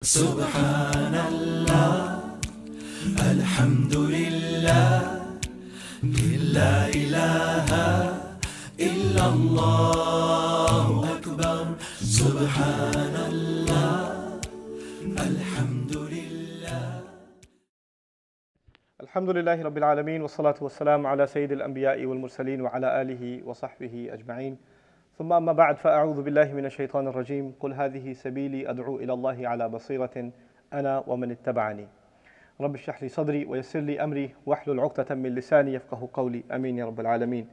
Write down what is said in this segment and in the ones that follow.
Subhanallah, Alhamdulillah, La ilaha illallah akbar. Subhanallah, Alhamdulillah. Alhamdulillahi Rabbil Alameen, wa salatu wa salam ala Sayyidil Anbiya'i wal Mursaleen wa ala alihi wa sahbihi ajma'in. ثم أما بعد فأعوذ بالله من الشيطان الرجيم قل هذه سبيلي أدعو إلى الله على بصيرة أنا ومن اتبعني رب اشرح لي صدري ويسر لي أمري واحلل عقدة من لساني يفقهوا قولي آمين يا رب العالمين.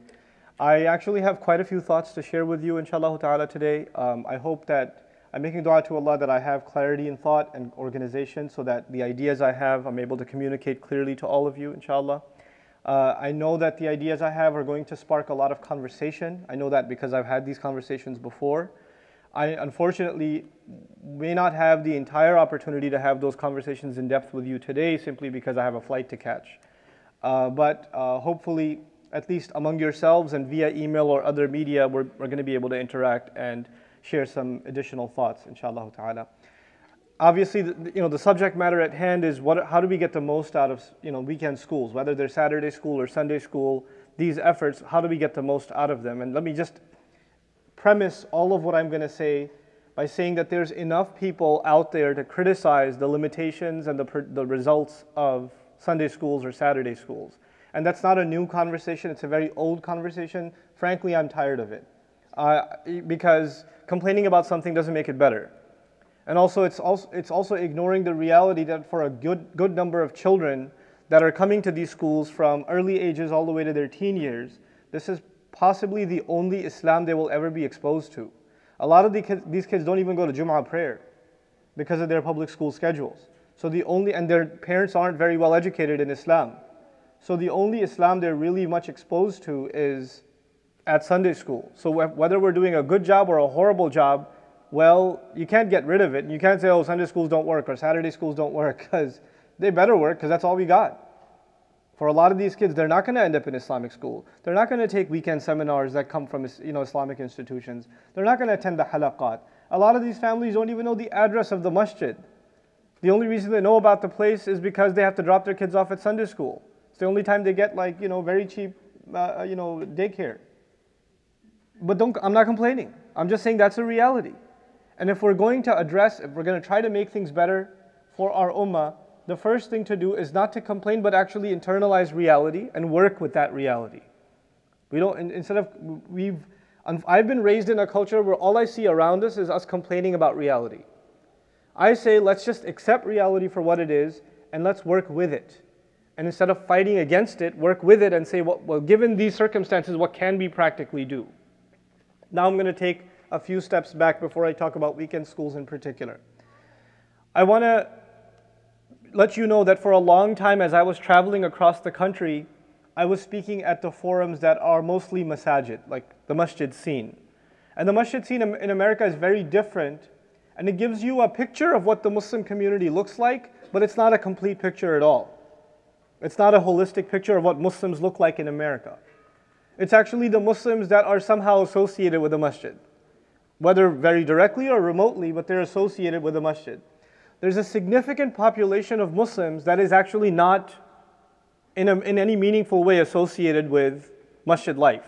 I actually have quite a few thoughts to share with you inshallah ta'ala today. I hope that I'm making dua to Allah that I have clarity in thought and organization so that the ideas I have I'm able to communicate clearly to all of you inshallah. I know that the ideas I have are going to spark a lot of conversation. I know that because I've had these conversations before. I unfortunately may not have the entire opportunity to have those conversations in depth with you today simply because I have a flight to catch. But hopefully, at least among yourselves and via email or other media, we're going to be able to interact and share some additional thoughts, inshallah ta'ala. Obviously, the subject matter at hand is how do we get the most out of weekend schools, whether they're Saturday school or Sunday school. These efforts, how do we get the most out of them? And let me just premise all of what I'm going to say by saying that there's enough people out there to criticize the limitations and the results of Sunday schools or Saturday schools. And that's not a new conversation. It's a very old conversation. Frankly, I'm tired of it because complaining about something doesn't make it better. And also, it's also ignoring the reality that for a good number of children that are coming to these schools from early ages all the way to their teen years, this is possibly the only Islam they will ever be exposed to. A lot of these kids don't even go to Jum'ah prayer because of their public school schedules. So and their parents aren't very well educated in Islam. So the only Islam they're really much exposed to is at Sunday school. So whether we're doing a good job or a horrible job, well, you can't get rid of it. You can't say, oh, Sunday schools don't work or Saturday schools don't work, because they better work because that's all we got. For a lot of these kids, they're not going to end up in Islamic school. They're not going to take weekend seminars that come from Islamic institutions. They're not going to attend the halaqat. A lot of these families don't even know the address of the masjid. The only reason they know about the place is because they have to drop their kids off at Sunday school. It's the only time they get very cheap daycare. But I'm not complaining. I'm just saying that's a reality. And if we're going to try to make things better for our ummah, the first thing to do is not to complain, but actually internalize reality and work with that reality. I've been raised in a culture where all I see around us is us complaining about reality. I say, let's just accept reality for what it is, and let's work with it. And instead of fighting against it, work with it and say, well, given these circumstances, what can we practically do? Now I'm going to take a few steps back before I talk about weekend schools in particular. I want to let you know that for a long time as I was traveling across the country, I was speaking at the forums that are mostly masajid, like the masjid scene. And the masjid scene in America is very different, and it gives you a picture of what the Muslim community looks like, but it's not a complete picture at all. It's not a holistic picture of what Muslims look like in America. It's actually the Muslims that are somehow associated with the masjid, whether very directly or remotely, but they're associated with the masjid. There's a significant population of Muslims that is actually not in any meaningful way associated with masjid life.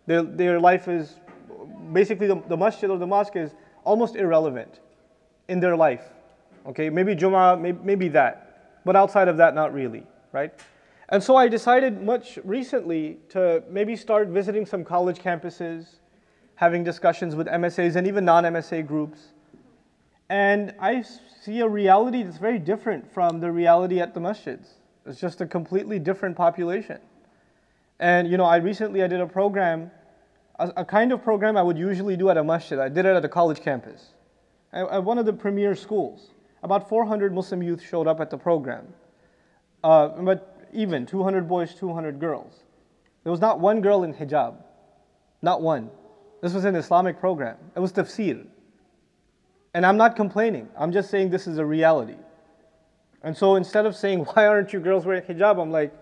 Their life is, basically the masjid or the mosque is almost irrelevant in their life. Okay, maybe Jum'ah, maybe that, but outside of that, not really, right? And so I decided much recently to maybe start visiting some college campuses, having discussions with MSAs and even non-MSA groups. And I see a reality that's very different from the reality at the masjids. It's just a completely different population. And I recently did a program, a kind of program I would usually do at a masjid. I did it at a college campus, at one of the premier schools. About 400 Muslim youth showed up at the program. But even 200 boys, 200 girls. There was not one girl in hijab. Not one. This was an Islamic program. It was tafsir. And I'm not complaining. I'm just saying this is a reality. And so instead of saying, why aren't you girls wearing hijab? I'm like,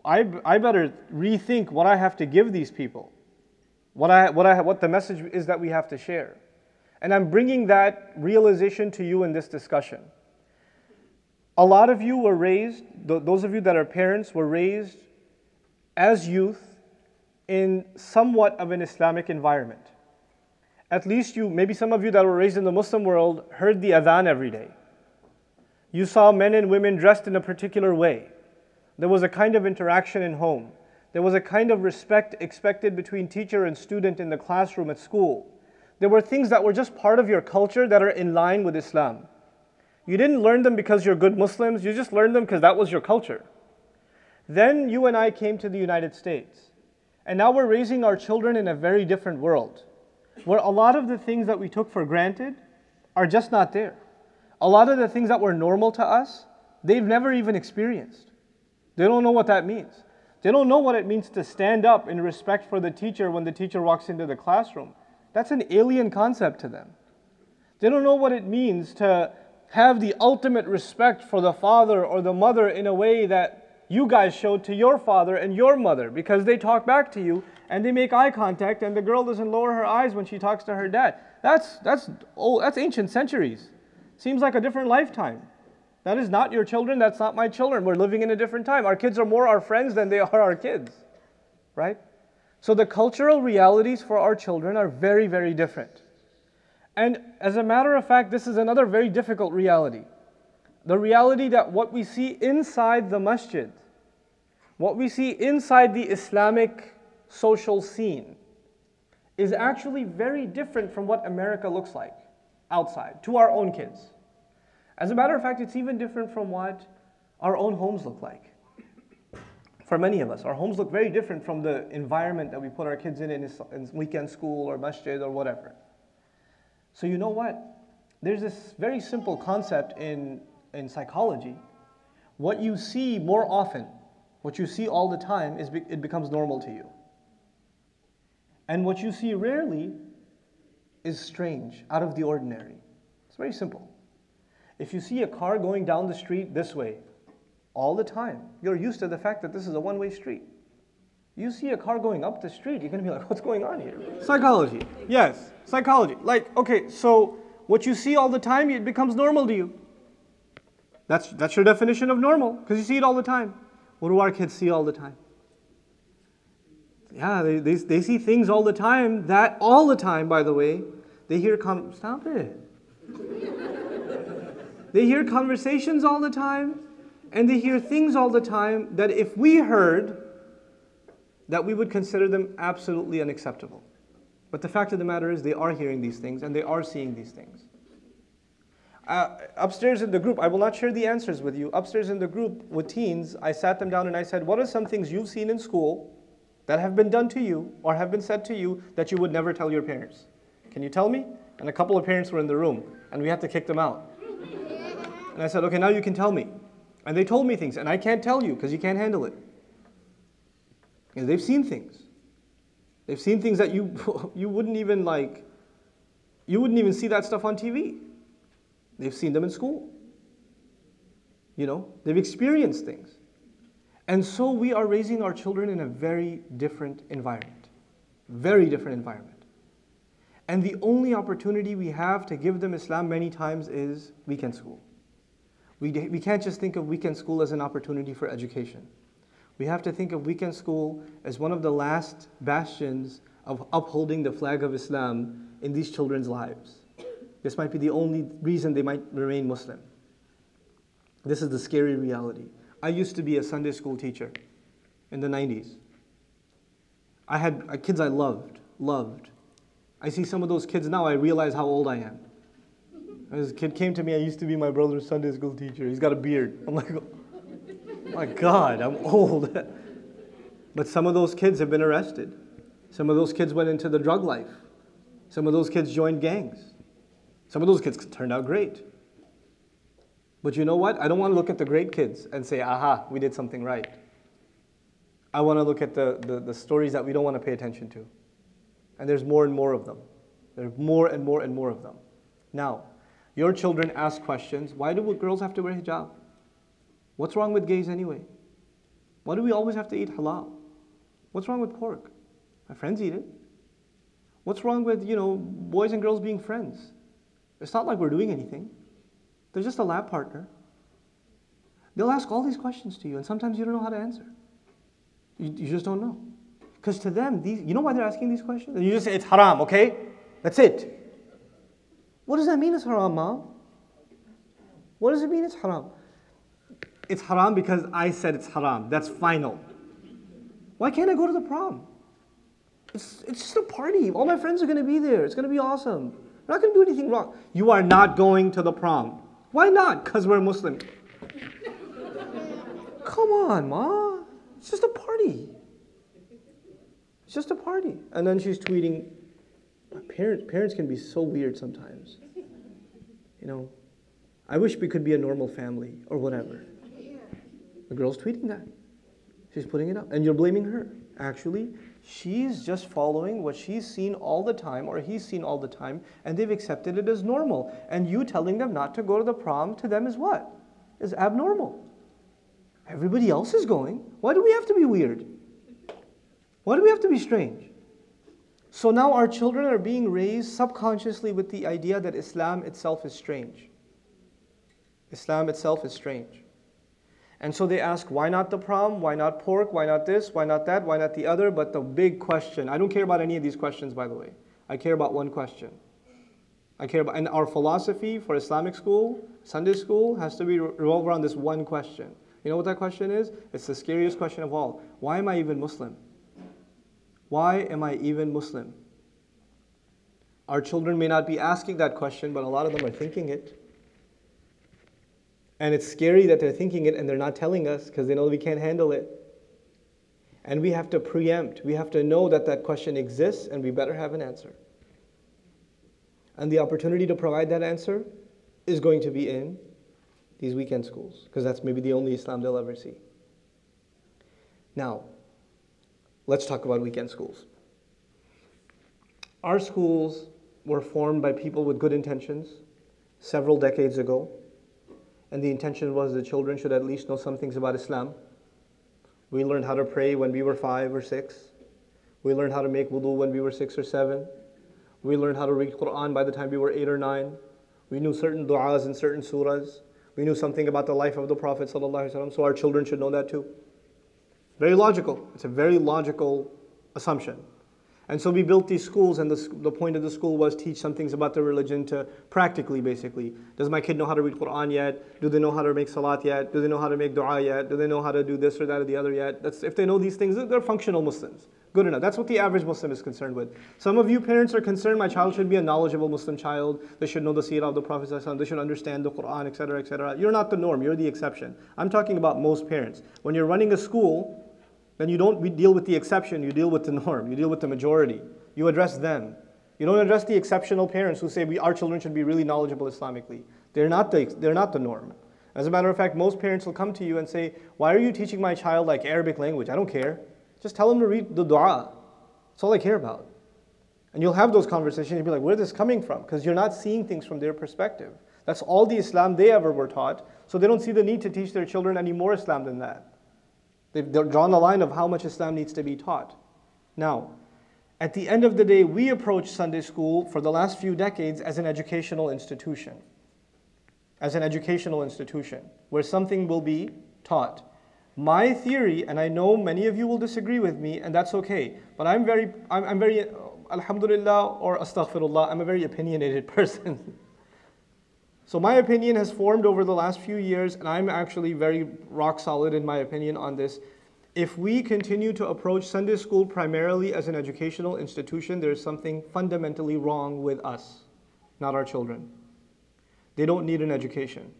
I better rethink what I have to give these people. What the message is that we have to share. And I'm bringing that realization to you in this discussion. A lot of you were raised, those of you that are parents, were raised as youth in somewhat of an Islamic environment. At least maybe some of you that were raised in the Muslim world heard the adhan every day. You saw men and women dressed in a particular way. There was a kind of interaction in home. There was a kind of respect expected between teacher and student in the classroom at school. There were things that were just part of your culture that are in line with Islam. You didn't learn them because you're good Muslims, you just learned them because that was your culture. Then you and I came to the United States. And now we're raising our children in a very different world, where a lot of the things that we took for granted are just not there. A lot of the things that were normal to us, they've never even experienced. They don't know what that means. They don't know what it means to stand up in respect for the teacher when the teacher walks into the classroom. That's an alien concept to them. They don't know what it means to have the ultimate respect for the father or the mother in a way that you guys showed to your father and your mother, because they talk back to you and they make eye contact and the girl doesn't lower her eyes when she talks to her dad. That's ancient centuries. Seems like a different lifetime. That is not your children, that's not my children. We're living in a different time. Our kids are more our friends than they are our kids, right? So the cultural realities for our children are very, very different. And as a matter of fact, this is another very difficult reality. The reality that what we see inside the masjid, what we see inside the Islamic social scene, is actually very different from what America looks like outside, to our own kids. As a matter of fact, it's even different from what our own homes look like. For many of us, our homes look very different from the environment that we put our kids in weekend school or masjid or whatever. So you know what? There's this very simple concept in psychology. What you see more often, what you see all the time, it becomes normal to you. And what you see rarely is strange, out of the ordinary. It's very simple. If you see a car going down the street this way all the time, you're used to the fact that this is a one-way street. You see a car going up the street, you're going to be like, what's going on here? Psychology. Yes, psychology. Like, okay, so what you see all the time, it becomes normal to you. That's your definition of normal, because you see it all the time. What do our kids see all the time? Yeah, they see things all the time, that all the time, by the way, they hear, stop it. They hear conversations all the time, and they hear things all the time that if we heard, that we would consider them absolutely unacceptable. But the fact of the matter is they are hearing these things, and they are seeing these things. Upstairs in the group, I will not share the answers with you. Upstairs in the group with teens, I sat them down and I said, what are some things you've seen in school that have been done to you or have been said to you that you would never tell your parents? Can you tell me? And a couple of parents were in the room and we had to kick them out. And I said, okay, now you can tell me. And they told me things and I can't tell you because you can't handle it. And they've seen things. They've seen things that you wouldn't even see that stuff on TV. They've seen them in school. You know, they've experienced things. And so we are raising our children in a very different environment. Very different environment. And the only opportunity we have to give them Islam many times is weekend school. We can't just think of weekend school as an opportunity for education. We have to think of weekend school as one of the last bastions of upholding the flag of Islam in these children's lives. This might be the only reason they might remain Muslim. This is the scary reality. I used to be a Sunday school teacher in the 90s. I had kids I loved. I see some of those kids now, I realize how old I am. This kid came to me, I used to be my brother's Sunday school teacher. He's got a beard. I'm like, oh my God, I'm old. But some of those kids have been arrested. Some of those kids went into the drug life. Some of those kids joined gangs. Some of those kids turned out great. But you know what? I don't want to look at the great kids and say, aha, we did something right. I want to look at the stories that we don't want to pay attention to. And there's more and more of them. There's more and more and more of them. Now, your children ask questions. Why do girls have to wear hijab? What's wrong with gays anyway? Why do we always have to eat halal? What's wrong with pork? My friends eat it. What's wrong with, boys and girls being friends? It's not like we're doing anything. They're just a lab partner. They'll ask all these questions to you, and sometimes you don't know how to answer. You just don't know. Because to them, you know why they're asking these questions? And you just say, it's haram, okay? That's it. What does that mean it's haram, Mom? What does it mean it's haram? It's haram because I said it's haram. That's final. Why can't I go to the prom? It's just a party. All my friends are going to be there. It's going to be awesome. We're not going to do anything wrong. You are not going to the prom. Why not? Because we're Muslim. Come on, Ma. It's just a party. It's just a party. And then she's tweeting. Parents can be so weird sometimes. I wish we could be a normal family or whatever. The girl's tweeting that. She's putting it up. And you're blaming her. Actually, she's just following what she's seen all the time or he's seen all the time, and they've accepted it as normal. And you telling them not to go to the prom to them is what? Is abnormal. Everybody else is going. Why do we have to be weird? Why do we have to be strange? So now our children are being raised subconsciously with the idea that Islam itself is strange. Islam itself is strange. And so they ask, why not the prom? Why not pork? Why not this? Why not that? Why not the other? But the big question, I don't care about any of these questions, by the way. I care about one question. And our philosophy for Islamic school, Sunday school, has to be revolve around this one question. You know what that question is? It's the scariest question of all. Why am I even Muslim? Why am I even Muslim? Our children may not be asking that question, but a lot of them are thinking it. And it's scary that they're thinking it and they're not telling us because they know we can't handle it. And we have to preempt. We have to know that that question exists and we better have an answer. And the opportunity to provide that answer is going to be in these weekend schools, because that's maybe the only Islam they'll ever see. Now, let's talk about weekend schools. Our schools were formed by people with good intentions several decades ago. And the intention was the children should at least know some things about Islam. We learned how to pray when we were 5 or 6. We learned how to make wudu when we were 6 or 7. We learned how to read Quran by the time we were 8 or 9. We knew certain du'as and certain surahs. We knew something about the life of the Prophet ﷺ, so our children should know that too. Very logical. It's a very logical assumption. And so we built these schools, and the point of the school was teach some things about the religion to practically, basically. Does my kid know how to read Quran yet? Do they know how to make salat yet? Do they know how to make dua yet? Do they know how to do this or that or the other yet? If they know these things, they're functional Muslims. Good enough. That's what the average Muslim is concerned with. Some of you parents are concerned my child should be a knowledgeable Muslim child. They should know the seerah of the Prophet ﷺ. They should understand the Quran, etc., etc. You're not the norm. You're the exception. I'm talking about most parents. When you're running a school, then you don't deal with the exception, you deal with the norm, you deal with the majority. You address them. You don't address the exceptional parents who say our children should be really knowledgeable Islamically. They're not the norm. As a matter of fact, most parents will come to you and say, why are you teaching my child like Arabic language? I don't care. Just tell them to read the dua. That's all I care about. And you'll have those conversations, you'll be like, where is this coming from? Because you're not seeing things from their perspective. That's all the Islam they ever were taught, so they don't see the need to teach their children any more Islam than that. They've drawn the line of how much Islam needs to be taught. Now, at the end of the day, we approach Sunday school for the last few decades as an educational institution. As an educational institution, where something will be taught. My theory, and I know many of you will disagree with me, and that's okay, but I'm very, alhamdulillah or astaghfirullah, I'm a very opinionated person. So my opinion has formed over the last few years, and I'm actually very rock solid in my opinion on this. If we continue to approach Sunday school primarily as an educational institution, there's something fundamentally wrong with us, not our children. They don't need an education.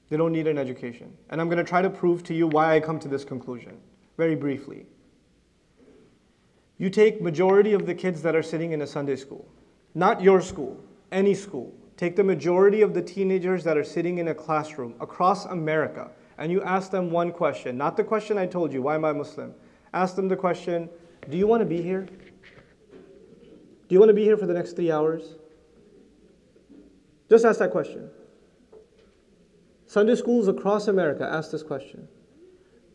They don't need an education. And I'm going to try to prove to you why I come to this conclusion, very briefly. You take majority of the kids that are sitting in a Sunday school, not your school, any school. Take the majority of the teenagers that are sitting in a classroom across America, and you ask them one question, not the question I told you, why am I Muslim? Ask them the question, do you want to be here? Do you want to be here for the next 3 hours? Just ask that question. Sunday schools across America ask this question.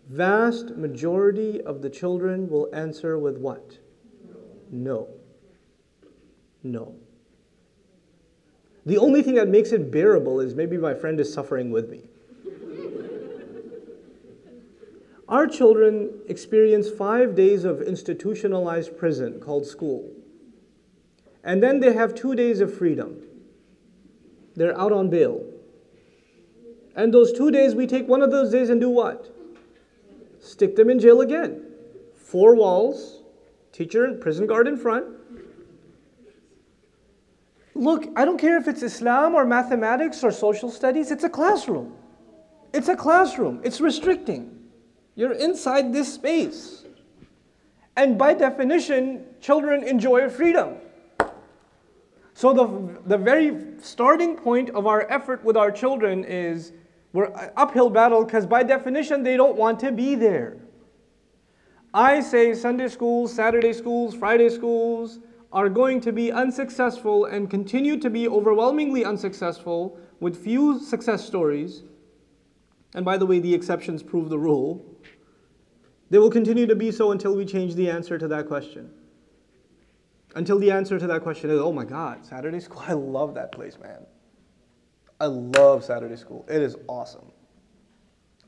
Vast majority of the children will answer with what? No. No. The only thing that makes it bearable is maybe my friend is suffering with me. Our children experience 5 days of institutionalized prison called school. And then they have 2 days of freedom. They're out on bail. And those 2 days, we take one of those days and do what? Stick them in jail again. 4 walls, teacher and prison guard in front. Look, I don't care if it's Islam or mathematics or social studies, it's a classroom. It's a classroom. It's restricting. You're inside this space. And by definition, children enjoy freedom. So the very starting point of our effort with our children is we're an uphill battle because by definition, they don't want to be there. I say Sunday schools, Saturday schools, Friday schools are going to be unsuccessful and continue to be overwhelmingly unsuccessful with few success stories. And by the way, the exceptions prove the rule. They will continue to be so until we change the answer to that question. Until the answer to that question is, oh my God, Saturday school, I love that place, man. I love Saturday school. It is awesome.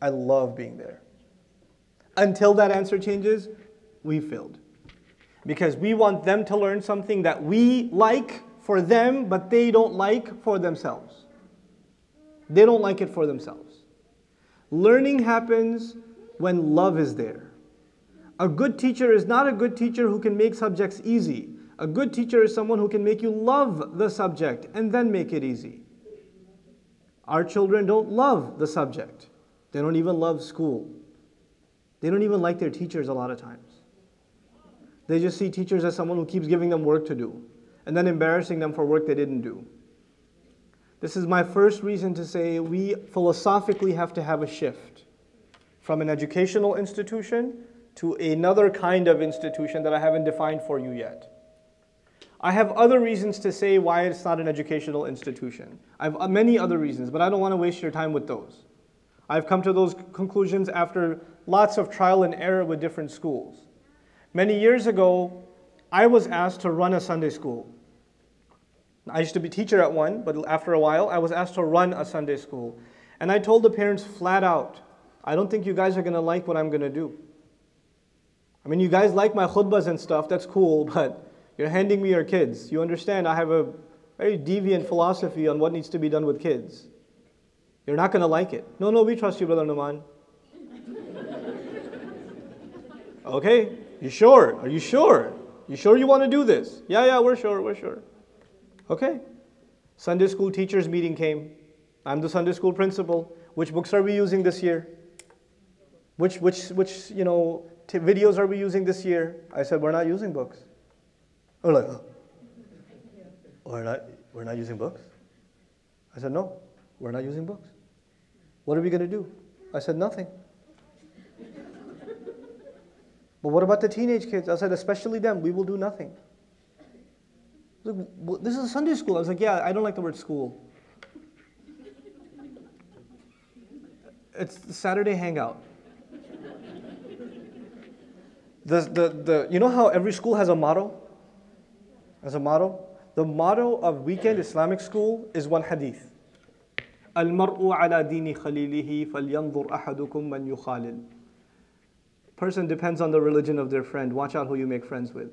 I love being there. Until that answer changes, we failed. Because we want them to learn something that we like for them, but they don't like for themselves. They don't like it for themselves. Learning happens when love is there. A good teacher is not a good teacher who can make subjects easy. A good teacher is someone who can make you love the subject and then make it easy. Our children don't love the subject. They don't even love school. They don't even like their teachers a lot of times. They just see teachers as someone who keeps giving them work to do and then embarrassing them for work they didn't do. This is my first reason to say we philosophically have to have a shift from an educational institution to another kind of institution that I haven't defined for you yet. I have other reasons to say why it's not an educational institution. I have many other reasons, but I don't want to waste your time with those. I've come to those conclusions after lots of trial and error with different schools. Many years ago, I was asked to run a Sunday school. I used to be a teacher at one, but after a while, I was asked to run a Sunday school. And I told the parents flat out, I don't think you guys are going to like what I'm going to do. I mean, you guys like my khutbahs and stuff, that's cool, but you're handing me your kids. You understand, I have a very deviant philosophy on what needs to be done with kids. You're not going to like it. No, we trust you, Brother Nouman. Okay, you sure? Are you sure? You sure you want to do this? Yeah, we're sure. Okay. Sunday school teachers meeting came. I'm the Sunday school principal. Which books are we using this year? Which videos are we using this year? I said, we're not using books. We're like, oh, we're not using books? I said, no, we're not using books. What are we going to do? I said, nothing. But what about the teenage kids? I said, especially them, we will do nothing. Like, well, this is a Sunday school. I was like, yeah, I don't like the word school. It's the Saturday Hangout. You know how every school has a motto? As a motto? The motto of weekend Islamic school is one hadith. Al-mar'u ala dini khalilihi falyanzur ahadukum man yukhalil. Person depends on the religion of their friend. Watch out who you make friends with.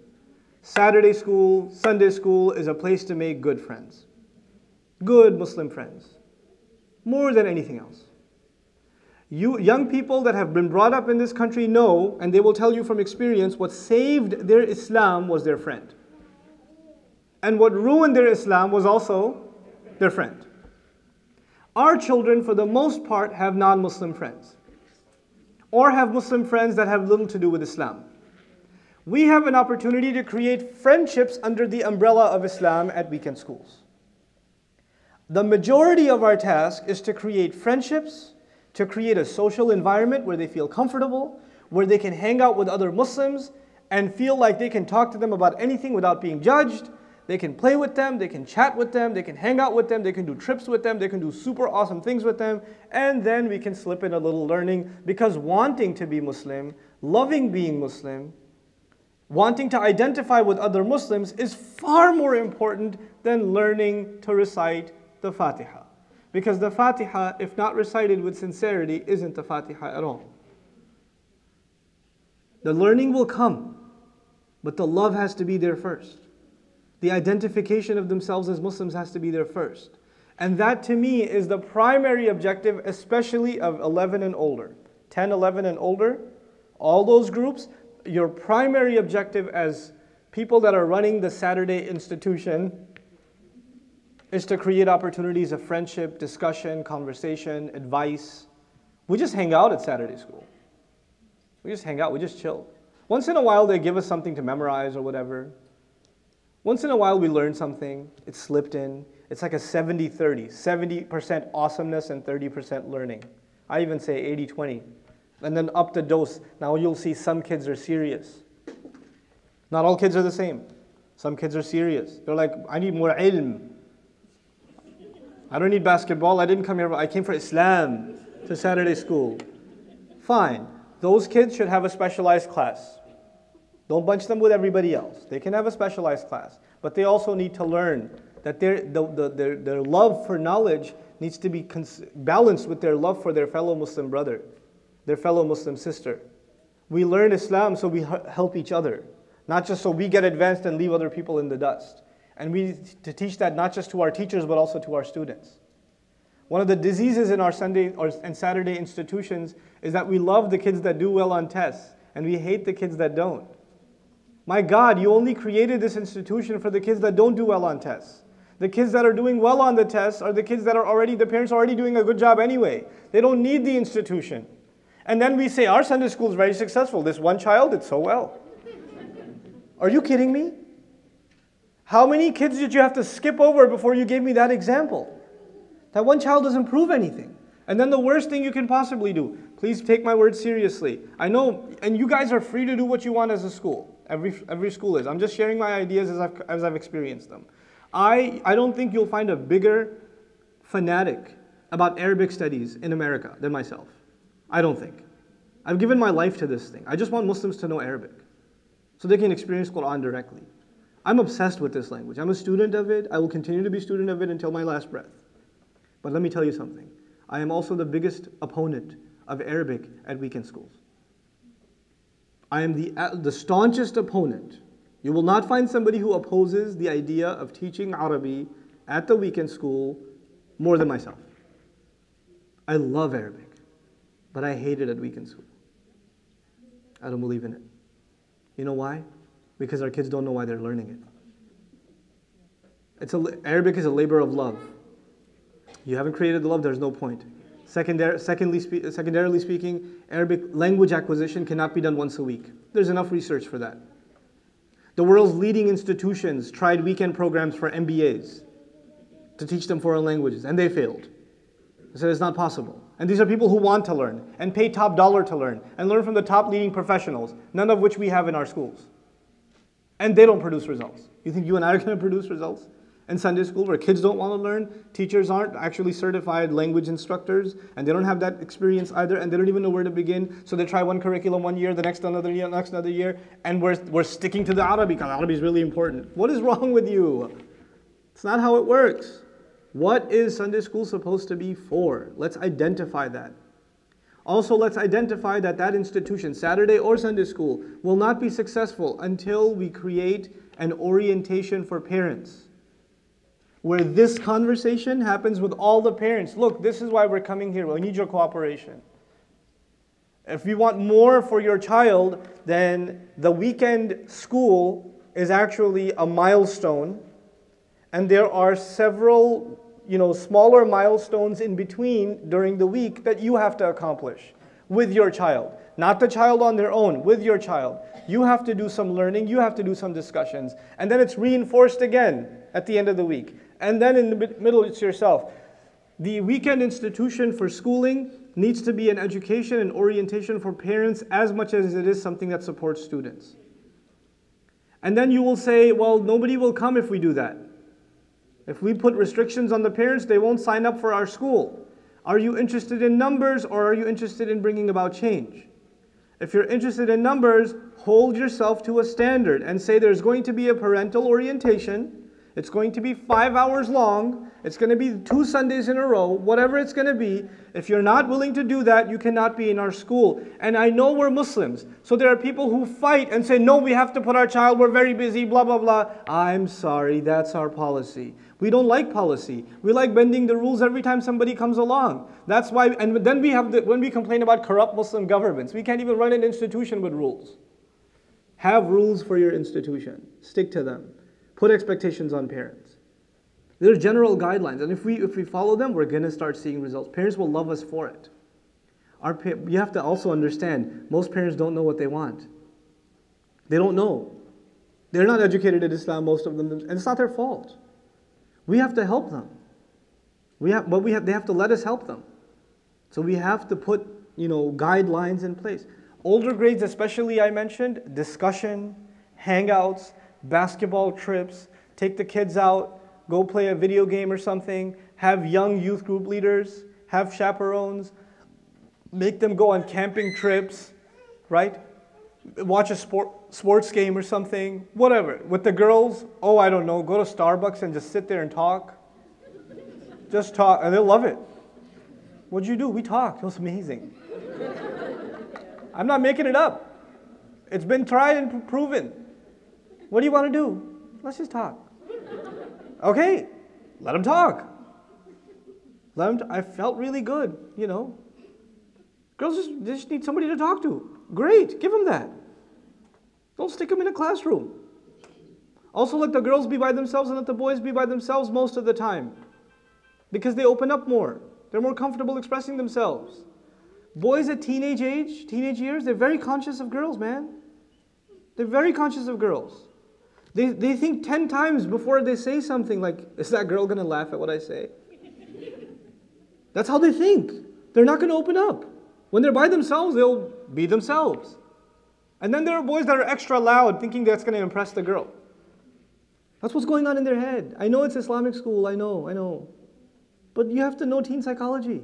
Saturday school, Sunday school is a place to make good friends. Good Muslim friends. More than anything else. You young people that have been brought up in this country know, and they will tell you from experience, what saved their Islam was their friend. And what ruined their Islam was also their friend. Our children, for the most part, have non-Muslim friends. Or have Muslim friends that have little to do with Islam. We have an opportunity to create friendships under the umbrella of Islam at weekend schools. The majority of our task is to create friendships, to create a social environment where they feel comfortable, where they can hang out with other Muslims and feel like they can talk to them about anything without being judged. They can play with them, they can chat with them, they can hang out with them, they can do trips with them, they can do super awesome things with them, and then we can slip in a little learning, because wanting to be Muslim, loving being Muslim, Wanting to identify with other Muslims is far more important than learning to recite the Fatiha. Because the Fatiha, if not recited with sincerity, isn't the Fatiha at all. The learning will come, but the love has to be there first. The identification of themselves as Muslims has to be there first. And that to me is the primary objective, especially of 11 and older. 10, 11 and older, all those groups, your primary objective as people that are running the Saturday institution is to create opportunities of friendship, discussion, conversation, advice. We just hang out at Saturday school. We just hang out, we just chill. Once in a while they give us something to memorize or whatever. Once in a while we learn something, it's slipped in. It's like a 70-30, 70% awesomeness and 30% learning. I even say 80-20. And then up the dose, now you'll see some kids are serious. Not all kids are the same. Some kids are serious. They're like, I need more ilm. I don't need basketball, I didn't come here, I came for Islam, to Saturday school. Fine, those kids should have a specialized class. Don't bunch them with everybody else. They can have a specialized class. But they also need to learn that their love for knowledge needs to be balanced with their love for their fellow Muslim brother, their fellow Muslim sister. We learn Islam so we help each other, not just so we get advanced and leave other people in the dust. And we need to teach that not just to our teachers, but also to our students. One of the diseases in our Sunday and Saturday institutions is that we love the kids that do well on tests, and we hate the kids that don't. My God, you only created this institution for the kids that don't do well on tests. The kids that are doing well on the tests are the kids that are already, the parents are already doing a good job anyway. They don't need the institution. And then we say, our Sunday school is very successful. This one child did so well. Are you kidding me? How many kids did you have to skip over before you gave me that example? That one child doesn't prove anything. And then the worst thing you can possibly do, please take my word seriously. I know, and you guys are free to do what you want as a school. Every school is. I'm just sharing my ideas as I've experienced them. I don't think you'll find a bigger fanatic about Arabic studies in America than myself. I don't think. I've given my life to this thing. I just want Muslims to know Arabic so they can experience Quran directly. I'm obsessed with this language. I'm a student of it. I will continue to be a student of it until my last breath. But let me tell you something. I am also the biggest opponent of Arabic at weekend schools. I am the staunchest opponent. You will not find somebody who opposes the idea of teaching Arabic at the weekend school more than myself. I love Arabic, but I hate it at weekend school. I don't believe in it. You know why? Because our kids don't know why they're learning it. Arabic is a labor of love. You haven't created the love, there's no point. Secondarily speaking, Arabic language acquisition cannot be done once a week. There's enough research for that. The world's leading institutions tried weekend programs for MBAs to teach them foreign languages, and they failed. They said it's not possible. And these are people who want to learn, and pay top dollar to learn, and learn from the top leading professionals, none of which we have in our schools. And they don't produce results. You think you and I are going to produce results in Sunday school where kids don't want to learn? Teachers aren't actually certified language instructors, and they don't have that experience either, and they don't even know where to begin. So they try one curriculum one year, the next another year, next another year, and we're sticking to the Arabic because Arabic is really important. What is wrong with you? It's not how it works. What is Sunday school supposed to be for? Let's identify that. Also, let's identify that that institution, Saturday or Sunday school, will not be successful until we create an orientation for parents, where this conversation happens with all the parents. Look, this is why we're coming here. We need your cooperation. If you want more for your child, then the weekend school is actually a milestone, and there are several smaller milestones in between during the week that you have to accomplish with your child. Not the child on their own, with your child. You have to do some learning, you have to do some discussions, and then it's reinforced again at the end of the week. And then in the middle, it's yourself. The weekend institution for schooling needs to be an education and orientation for parents as much as it is something that supports students. And then you will say, well, nobody will come if we do that. If we put restrictions on the parents, they won't sign up for our school. Are you interested in numbers, or are you interested in bringing about change? If you're interested in numbers, hold yourself to a standard and say there's going to be a parental orientation. It's going to be 5 hours long. It's going to be 2 Sundays in a row, whatever it's going to be. If you're not willing to do that, you cannot be in our school. And I know we're Muslims, so there are people who fight and say, no, we have to put our child, we're very busy, blah, blah, blah. I'm sorry, that's our policy. We don't like policy. We like bending the rules every time somebody comes along. That's why, and then when we complain about corrupt Muslim governments, we can't even run an institution with rules. Have rules for your institution. Stick to them. Put expectations on parents. There are general guidelines, and if we follow them, we're going to start seeing results. Parents will love us for it. You have to also understand, most parents don't know what they want. They don't know. They're not educated in Islam, most of them, and it's not their fault. We have to help them. They have to let us help them. So we have to put, guidelines in place. Older grades especially, I mentioned, discussion, hangouts, basketball trips, take the kids out, go play a video game or something, have young youth group leaders, have chaperones, make them go on camping trips, right? Watch a sports game or something, whatever. With the girls, I don't know, go to Starbucks and just sit there and talk. Just talk, and they'll love it. What'd you do? We talked. It was amazing. I'm not making it up. It's been tried and proven. What do you want to do? Let's just talk. Okay, let them talk. I felt really good, Girls just need somebody to talk to. Great, give them that. Don't stick them in a classroom. Also let the girls be by themselves and let the boys be by themselves most of the time. Because they open up more. They're more comfortable expressing themselves. Boys at teenage years, they're very conscious of girls, man. They're very conscious of girls. They think 10 times before they say something like, is that girl going to laugh at what I say? That's how they think. They're not going to open up. When they're by themselves, they'll be themselves. And then there are boys that are extra loud thinking that's going to impress the girl. That's what's going on in their head. I know it's Islamic school, I know. But you have to know teen psychology.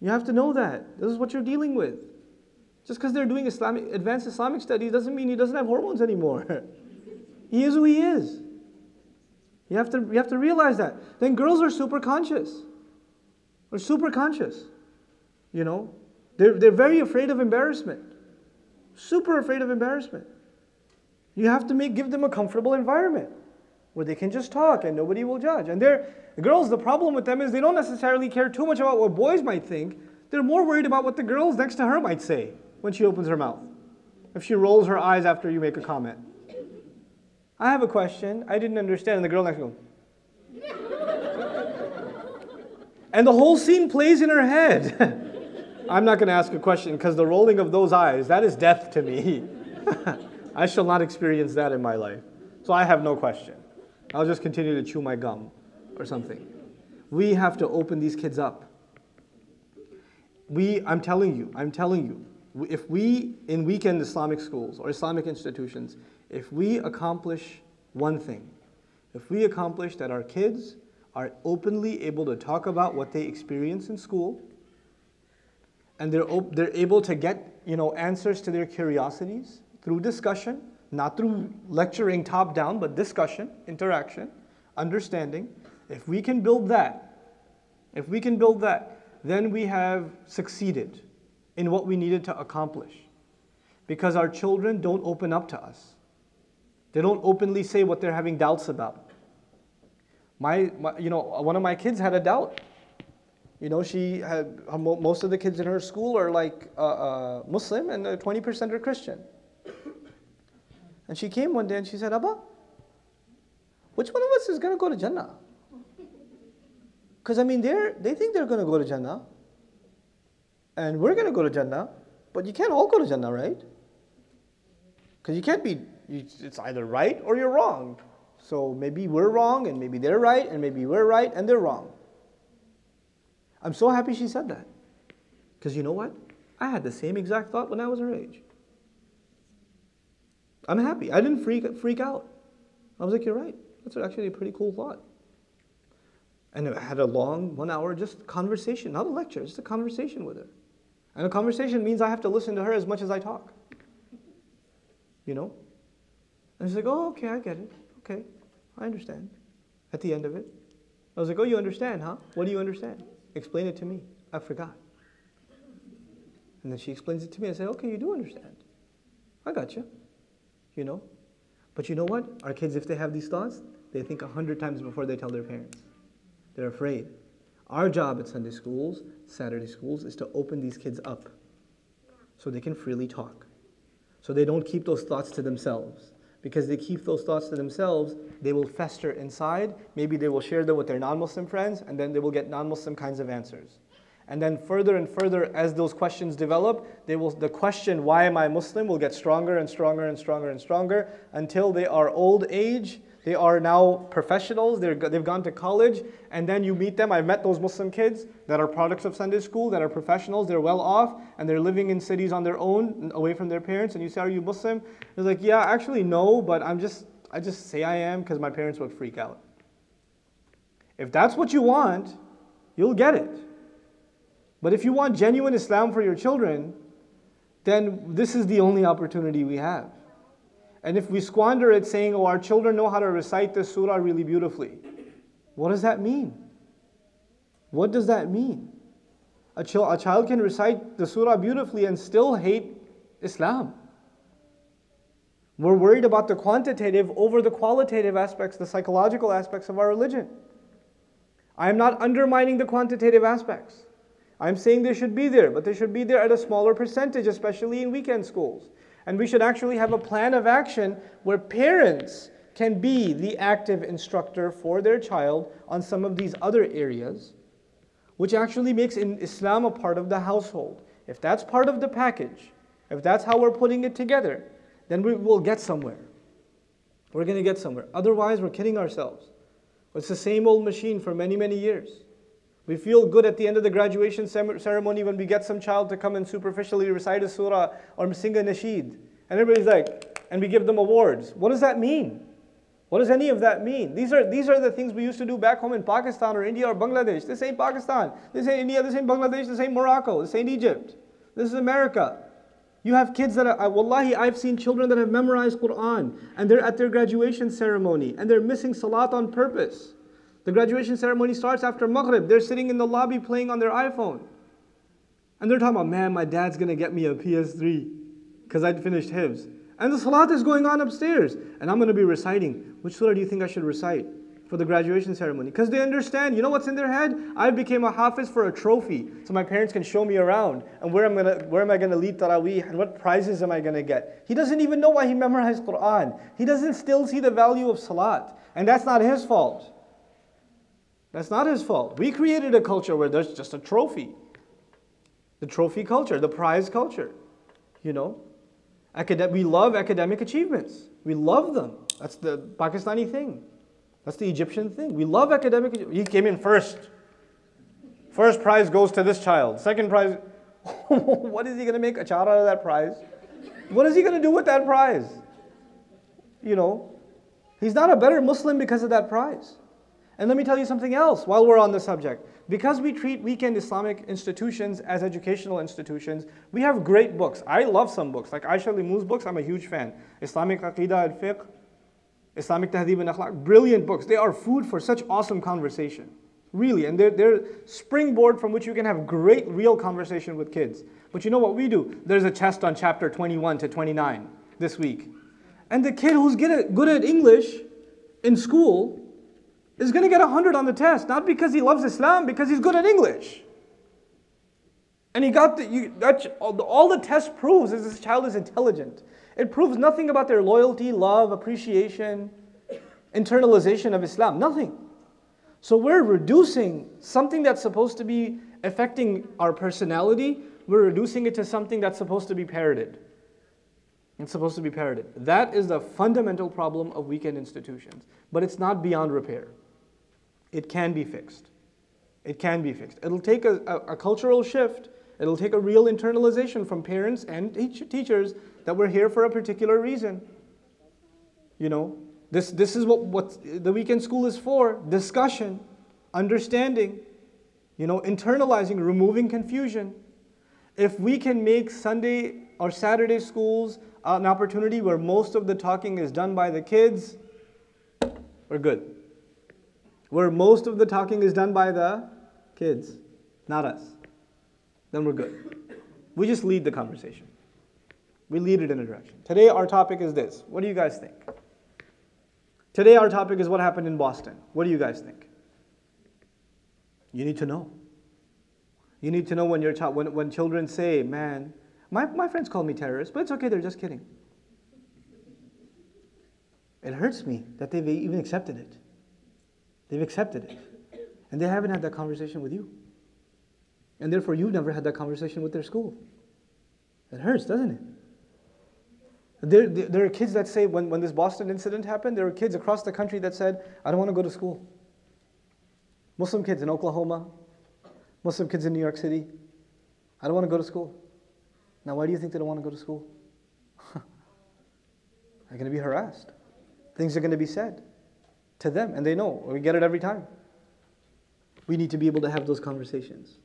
You have to know that. This is what you're dealing with. Just because they're doing advanced Islamic studies doesn't mean he doesn't have hormones anymore. He is who he is. You have to realize that. Then girls are super conscious. They're super conscious. They're very afraid of embarrassment. Super afraid of embarrassment. You have to give them a comfortable environment where they can just talk and nobody will judge. And girls, the problem with them is they don't necessarily care too much about what boys might think. They're more worried about what the girls next to her might say when she opens her mouth. If she rolls her eyes after you make a comment. I have a question. I didn't understand. And the girl next goes. And the whole scene plays in her head. I'm not going to ask a question because the rolling of those eyes, that is death to me. I shall not experience that in my life. So I have no question. I'll just continue to chew my gum or something. We have to open these kids up. I'm telling you, if we, in weekend Islamic schools or Islamic institutions, if we accomplish one thing, if we accomplish that our kids are openly able to talk about what they experience in school, and they're able to get answers to their curiosities through discussion, not through lecturing top down, but discussion, interaction, understanding. If we can build that, then we have succeeded in what we needed to accomplish. Because our children don't open up to us. They don't openly say what they're having doubts about. One of my kids had a doubt. She had, most of the kids in her school are like Muslim and 20% are Christian. And she came one day and she said, Abba, which one of us is going to go to Jannah? Because they think they're going to go to Jannah. And we're going to go to Jannah. But you can't all go to Jannah, right? Because you can't be, it's either right or you're wrong. So maybe we're wrong and maybe they're right and maybe we're right and they're wrong. I'm so happy she said that. Because you know what? I had the same exact thought when I was her age. I'm happy. I didn't freak out. I was like, you're right. That's actually a pretty cool thought. And I had a long 1 hour just conversation, not a lecture, just a conversation with her. And a conversation means I have to listen to her as much as I talk. you know. And he's like, oh, okay, I get it. Okay, I understand. At the end of it, I was like, oh, you understand, huh? What do you understand? Explain it to me. I forgot. And then she explains it to me. I say, okay, you do understand. I got you. You know. But you know what? Our kids, if they have these thoughts, they think 100 times before they tell their parents. They're afraid. Our job at Sunday schools, Saturday schools, is to open these kids up so they can freely talk. So they don't keep those thoughts to themselves. Because they keep those thoughts to themselves, they will fester inside. Maybe they will share them with their non-Muslim friends, and then they will get non-Muslim kinds of answers. And then further and further, as those questions develop, the question, why am I Muslim, will get stronger and stronger and stronger and stronger until they are old age. They are now professionals, they've gone to college, and then you meet them. I've met those Muslim kids that are products of Sunday school, that are professionals, they're well off, and they're living in cities on their own, away from their parents, and you say, are you Muslim? They're like, yeah, actually no, but I just say I am because my parents would freak out. If that's what you want, you'll get it. But if you want genuine Islam for your children, then this is the only opportunity we have. And if we squander it saying, oh, our children know how to recite this surah really beautifully, what does that mean? What does that mean? A child can recite the surah beautifully and still hate Islam. We're worried about the quantitative over the qualitative aspects, the psychological aspects of our religion. I am not undermining the quantitative aspects. I'm saying they should be there, but they should be there at a smaller percentage, especially in weekend schools. And we should actually have a plan of action where parents can be the active instructor for their child on some of these other areas, which actually makes Islam a part of the household. If that's part of the package, if that's how we're putting it together, then we will get somewhere. We're going to get somewhere. Otherwise, we're kidding ourselves. It's the same old machine for many, many years. We feel good at the end of the graduation ceremony when we get some child to come and superficially recite a surah or sing a nasheed. And everybody's like, and we give them awards. What does that mean? What does any of that mean? These are the things we used to do back home in Pakistan or India or Bangladesh. This ain't Pakistan. This ain't India. This ain't Bangladesh. This ain't Morocco. This ain't Egypt. This is America. You have kids that are, wallahi, I've seen children that have memorized Quran and they're at their graduation ceremony and they're missing salat on purpose. The graduation ceremony starts after Maghrib. They're sitting in the lobby playing on their iPhone. And they're talking about, man, my dad's going to get me a PS3 because I'd finished Hifz. And the salat is going on upstairs. And I'm going to be reciting. Which surah do you think I should recite for the graduation ceremony? Because they understand, you know what's in their head? I became a hafiz for a trophy so my parents can show me around. And where am I going to lead Taraweeh? And what prizes am I going to get? He doesn't even know why he memorized Quran. He doesn't still see the value of salat. And that's not his fault. That's not his fault. We created a culture where there's just a trophy. The trophy culture, the prize culture. You know? We love academic achievements. We love them. That's the Pakistani thing. That's the Egyptian thing. We love academic achievements. He came in first. First prize goes to this child. Second prize. What is he going to make achar out of that prize? What is he going to do with that prize? You know? He's not a better Muslim because of that prize. And let me tell you something else while we're on the subject. Because we treat weekend Islamic institutions as educational institutions, we have great books. I love some books. Like Aisha Limu's books, I'm a huge fan. Islamic Aqidah al-Fiqh, Islamic Tahdhib and Akhlaq, brilliant books. They are food for such awesome conversation. Really, and they're springboard from which you can have great real conversation with kids. But you know what we do? There's a test on chapter 21 to 29 this week. And the kid who's good at English in school is going to get 100 on the test, not because he loves Islam, because he's good at English. And he got all the test proves is this child is intelligent. It proves nothing about their loyalty, love, appreciation, internalization of Islam, nothing. So we're reducing something that's supposed to be affecting our personality, we're reducing it to something that's supposed to be parroted. It's supposed to be parroted. That is the fundamental problem of weekend institutions. But it's not beyond repair. It can be fixed. It can be fixed. It'll take a cultural shift. It'll take a real internalization from parents and teachers that we're here for a particular reason. You know, this is what the weekend school is for. Discussion, understanding, you know, internalizing, removing confusion. If we can make Sunday or Saturday schools an opportunity where most of the talking is done by the kids, we're good. Where most of the talking is done by the kids, not us, then we're good. We just lead the conversation. We lead it in a direction. Today our topic is this. What do you guys think? Today our topic is what happened in Boston. What do you guys think? You need to know. You need to know when when children say, man, my friends call me terrorist, but it's okay, they're just kidding. It hurts me that they've even accepted it. They've accepted it. And they haven't had that conversation with you. And therefore you've never had that conversation with their school. It hurts, doesn't it? There are kids that say, when this Boston incident happened, there were kids across the country that said, I don't want to go to school. Muslim kids in Oklahoma, Muslim kids in New York City, I don't want to go to school. Now why do you think they don't want to go to school? They're going to be harassed. Things are going to be said to them, and they know. We get it every time. We need to be able to have those conversations.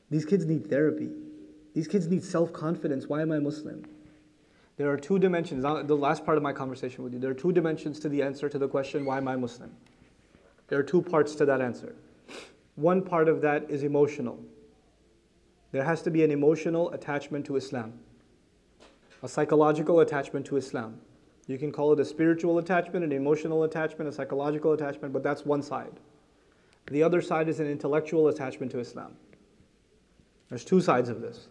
These kids need therapy. These kids need self-confidence. Why am I Muslim? There are two dimensions. The last part of my conversation with you, there are two dimensions to the answer to the question, why am I Muslim? There are two parts to that answer. One part of that is emotional. There has to be an emotional attachment to Islam. A psychological attachment to Islam. You can call it a spiritual attachment, an emotional attachment, a psychological attachment, but that's one side. The other side is an intellectual attachment to Islam. There's two sides of this.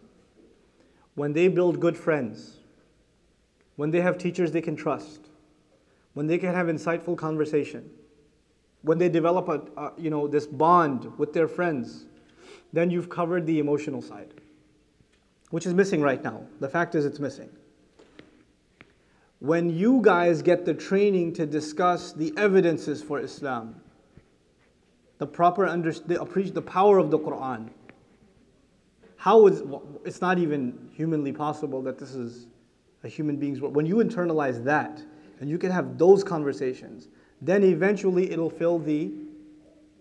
When they build good friends, when they have teachers they can trust, when they can have insightful conversation, when they develop this bond with their friends, then you've covered the emotional side, which is missing right now. The fact is it's missing. When you guys get the training to discuss the evidences for Islam, the power of the Quran, it's not even humanly possible that this is a human being's world. When you internalize that, and you can have those conversations, then eventually it'll fill the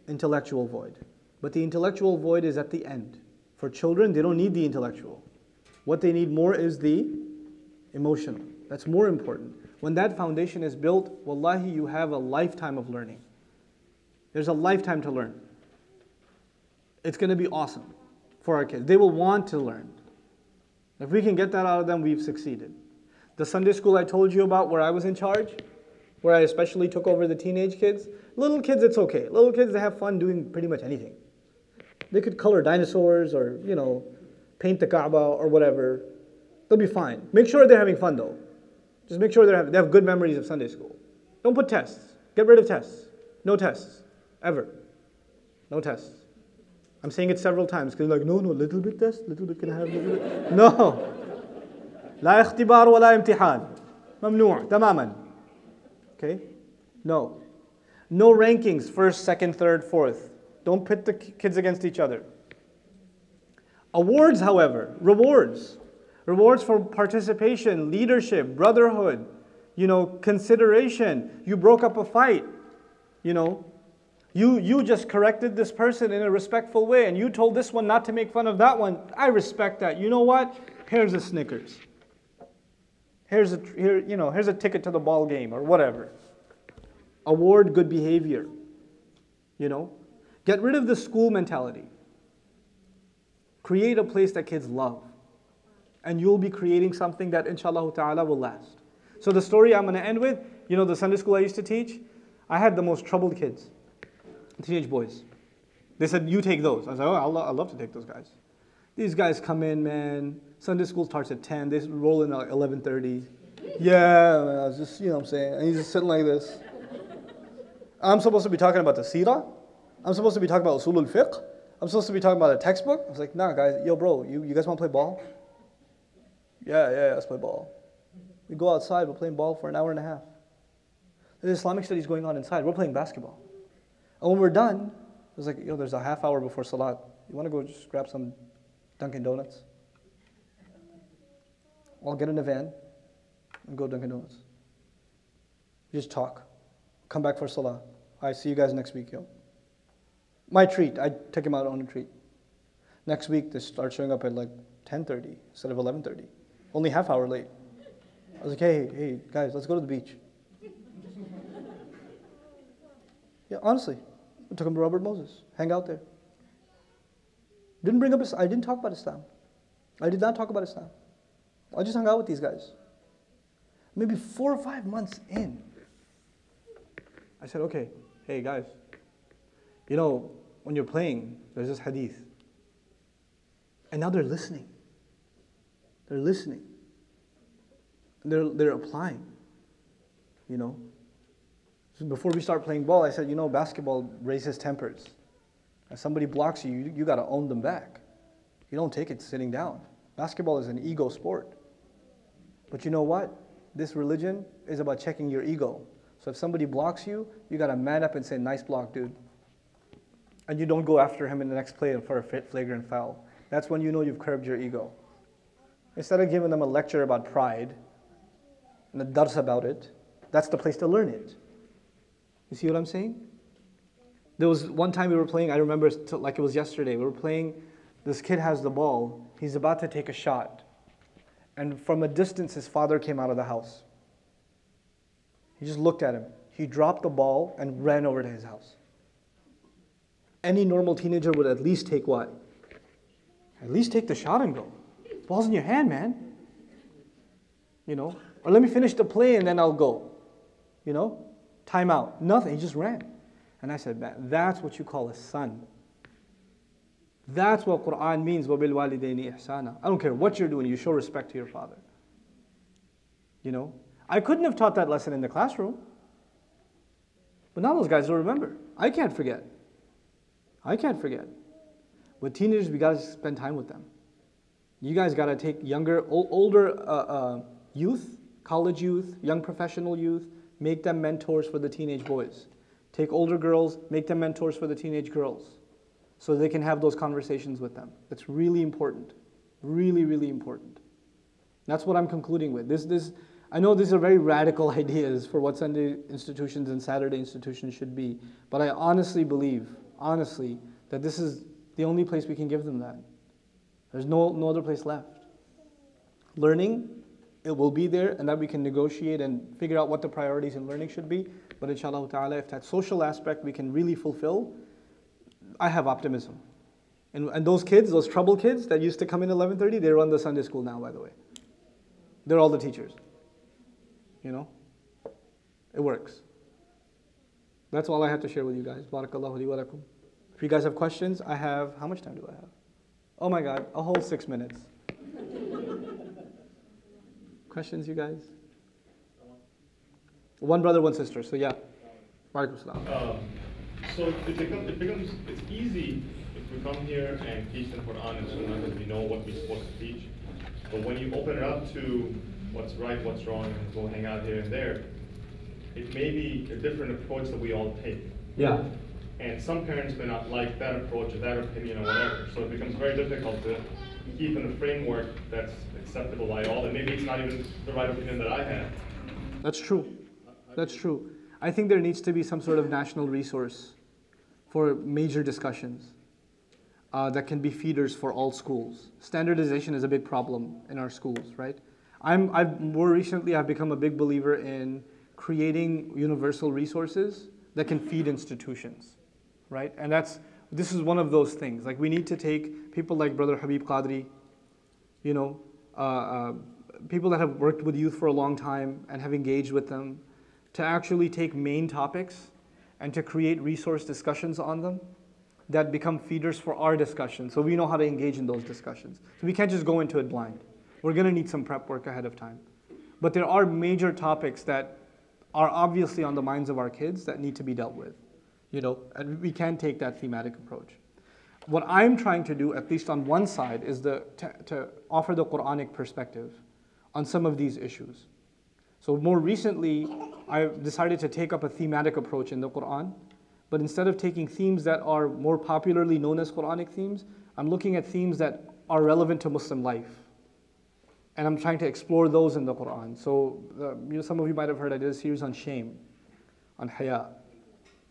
intellectual void. But the intellectual void is at the end. For children, they don't need the intellectual. What they need more is the emotional. That's more important. When that foundation is built, wallahi, you have a lifetime of learning. There's a lifetime to learn. It's going to be awesome for our kids. They will want to learn. If we can get that out of them, we've succeeded. The Sunday school I told you about where I was in charge, where I especially took over the teenage kids, little kids, it's okay. Little kids, they have fun doing pretty much anything. They could color dinosaurs or, paint the Kaaba or whatever. They'll be fine. Make sure they're having fun though. Just make sure they have good memories of Sunday school. Don't put tests. Get rid of tests. No tests. Ever. No tests. I'm saying it several times because no, little bit test, little bit can I have little bit. No. لا اختبار ولا امتحان. ممنوع تماما. Okay? No. No rankings, first, second, third, fourth. Don't pit the kids against each other. Awards, however, rewards. Rewards for participation, leadership, brotherhood, consideration. You broke up a fight, You just corrected this person in a respectful way and you told this one not to make fun of that one. I respect that. You know what? Here's a Snickers. Here's a ticket to the ball game or whatever. Award good behavior. Get rid of the school mentality. Create a place that kids love. And you'll be creating something that inshallah ta'ala will last. So the story I'm going to end with, the Sunday school I used to teach, I had the most troubled kids, teenage boys. They said, you take those. I was like, oh, I'd love to take those guys. These guys come in, man. Sunday school starts at 10. They roll in at 11:30. Yeah, man, I was just, what I'm saying. And he's just sitting like this. I'm supposed to be talking about the seerah. I'm supposed to be talking about usul al-fiqh. I'm supposed to be talking about a textbook. I was like, nah, guys. Yo, bro, you guys want to play ball? Yeah, let's play ball. We go outside. We're playing ball for an hour and a half. There's Islamic Studies going on inside. We're playing basketball. And when we're done, it was like, there's a half hour before Salat. You want to go just grab some Dunkin' Donuts? I'll get in a van and go to Dunkin' Donuts. We just talk. Come back for Salah. All right, see you guys next week, yo. My treat. I take him out on a treat. Next week, they start showing up at like 10:30 instead of 11:30. Only half hour late. I was like, hey, guys, let's go to the beach. Yeah, honestly. I took him to Robert Moses. Hang out there. Didn't bring up I didn't talk about Islam. I did not talk about Islam. I just hung out with these guys. Maybe 4 or 5 months in, I said, okay, hey guys, you know, when you're playing, there's this hadith. And now they're listening. They're listening. They're applying, you know. So before we start playing ball, I said, you know, basketball raises tempers. If somebody blocks you, you got to own them back. You don't take it sitting down. Basketball is an ego sport. But you know what? This religion is about checking your ego. So if somebody blocks you, you got to man up and say, nice block, dude. And you don't go after him in the next play for a flagrant foul. That's when you know you've curbed your ego. Instead of giving them a lecture about pride and a dars about it, that's the place to learn it. You see what I'm saying? There was one time we were playing, I remember like it was yesterday, we were playing, this kid has the ball, he's about to take a shot. And from a distance, his father came out of the house. He just looked at him. He dropped the ball and ran over to his house. Any normal teenager would at least take what? At least take the shot and go. Ball's in your hand, man. You know? Or let me finish the play and then I'll go. You know? Time out. Nothing. He just ran. And I said, man, that's what you call a son. That's what Quran means, وَبِالْوَالِدَيْنِ إِحْسَانًا. I don't care what you're doing, you show respect to your father. You know? I couldn't have taught that lesson in the classroom. But now those guys will remember. I can't forget. I can't forget. With teenagers, we got to spend time with them. You guys got to take older youth, college youth, young professional youth, make them mentors for the teenage boys. Take older girls, make them mentors for the teenage girls, so they can have those conversations with them. That's really important. Really, really important. That's what I'm concluding with. I know these are very radical ideas for what Sunday institutions and Saturday institutions should be, but I honestly believe, that this is the only place we can give them that. There's no other place left. Learning, it will be there, and that we can negotiate and figure out what the priorities in learning should be. But inshallah ta'ala, if that social aspect we can really fulfill, I have optimism. And those kids, those trouble kids that used to come in 11:30, they run the Sunday school now, by the way. They're all the teachers. You know? It works. That's all I have to share with you guys. Barakallahu li wa lakum. If you guys have questions, I have, how much time do I have? Oh my God, a whole 6 minutes. Questions, you guys? One brother, one sister, so yeah. Walaikum salam. So it's easy if we come here and teach the Quran and Sunnah because we know what we're supposed to teach. But when you open it up to what's right, what's wrong, and go hang out here and there, it may be a different approach that we all take. Yeah. And some parents may not like that approach or that opinion or whatever. So it becomes very difficult to keep in a framework that's acceptable by all. And maybe it's not even the right opinion that I have. That's true. That's true. I think there needs to be some sort of national resource for major discussions that can be feeders for all schools. Standardization is a big problem in our schools, right? More recently, I've become a big believer in creating universal resources that can feed institutions, right? And this is one of those things. Like, we need to take people like Brother Habib Qadri, you know, people that have worked with youth for a long time and have engaged with them, to actually take main topics and to create resource discussions on them that become feeders for our discussion, so we know how to engage in those discussions. So we can't just go into it blind. We're going to need some prep work ahead of time. But there are major topics that are obviously on the minds of our kids that need to be dealt with, you know, and we can take that thematic approach. What I'm trying to do, at least on one side, is to offer the Quranic perspective on some of these issues. So more recently, I decided to take up a thematic approach in the Quran, but instead of taking themes that are more popularly known as Quranic themes, I'm looking at themes that are relevant to Muslim life. And I'm trying to explore those in the Quran. So you know, some of you might have heard I did a series on shame, on haya,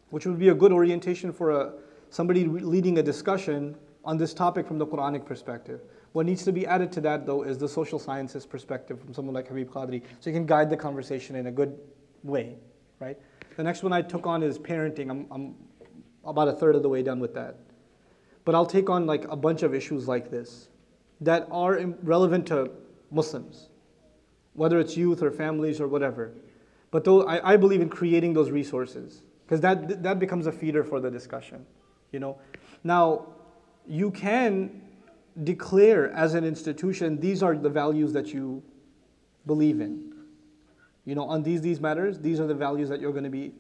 which would be a good orientation for somebody leading a discussion on this topic from the Quranic perspective. What needs to be added to that, though, is the social sciences perspective from someone like Habib Qadri, so you can guide the conversation in a good way, right? The next one I took on is parenting. I'm about a third of the way done with that. But I'll take on like a bunch of issues like this that are relevant to Muslims, whether it's youth or families or whatever. But though I believe in creating those resources, because that becomes a feeder for the discussion, you know. Now, you can declare as an institution, these are the values that you believe in. You know, on these matters, these are the values that you're going to be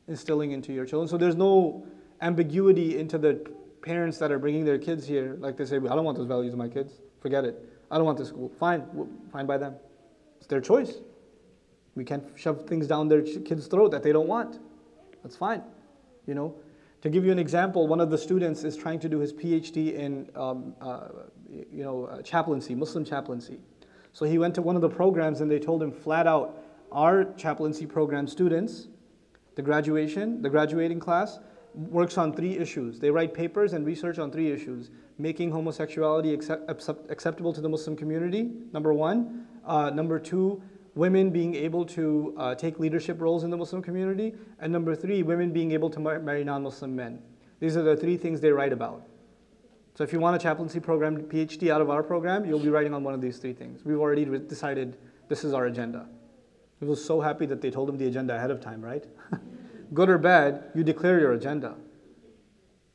instilling into your children. So there's no ambiguity into the parents that are bringing their kids here. Like they say, I don't want those values in my kids. Forget it. I don't want this school. Fine by them. It's their choice. We can't shove things down their kids' throat that they don't want. That's fine, you know. To give you an example, one of the students is trying to do his PhD in chaplaincy, Muslim chaplaincy. So he went to one of the programs and they told him flat out, our chaplaincy program students, the graduating class, works on 3 issues. They write papers and research on 3 issues. Making homosexuality acceptable to the Muslim community, number 1. Number 2, women being able to take leadership roles in the Muslim community. And number 3, women being able to marry non-Muslim men. These are the 3 things they write about. So if you want a chaplaincy program, PhD out of our program, you'll be writing on one of these 3 things. We've already decided this is our agenda. He was so happy that they told him the agenda ahead of time, right? Good or bad, you declare your agenda.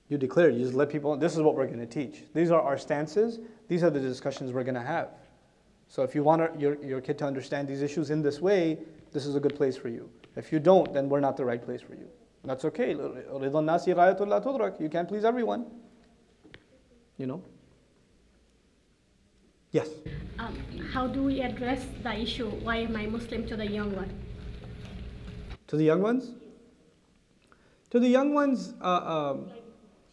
You declare, you just let people know, this is what we're going to teach. These are our stances. These are the discussions we're going to have. So if you want your kid to understand these issues in this way, this is a good place for you. If you don't, then we're not the right place for you. That's okay. You can't please everyone. You know? Yes? How do we address the issue, why am I Muslim, to the young one? To the young ones? To the young ones, Like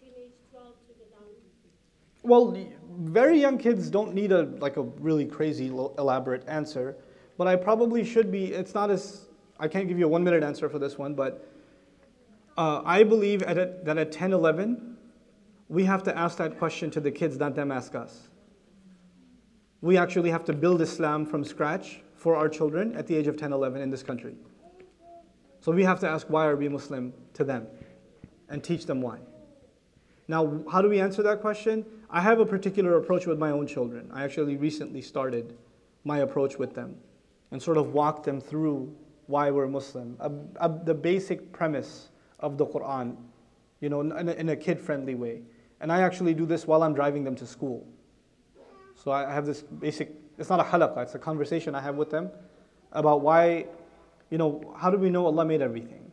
teenage 12 to the down. well, very young kids don't need a really crazy elaborate answer, but I probably should be. It's not as, I can't give you a 1-minute answer for this one, but I believe that at 10, 11, we have to ask that question to the kids, not them ask us. We actually have to build Islam from scratch for our children at the age of 10, 11 in this country. So we have to ask, why are we Muslim, to them and teach them why. Now, how do we answer that question? I have a particular approach with my own children. I actually recently started my approach with them and sort of walked them through why we're Muslim. The basic premise of the Quran, you know, in a kid-friendly way. And I actually do this while I'm driving them to school. So I have this basic, it's not a halaqah, it's a conversation I have with them about why, you know, how do we know Allah made everything?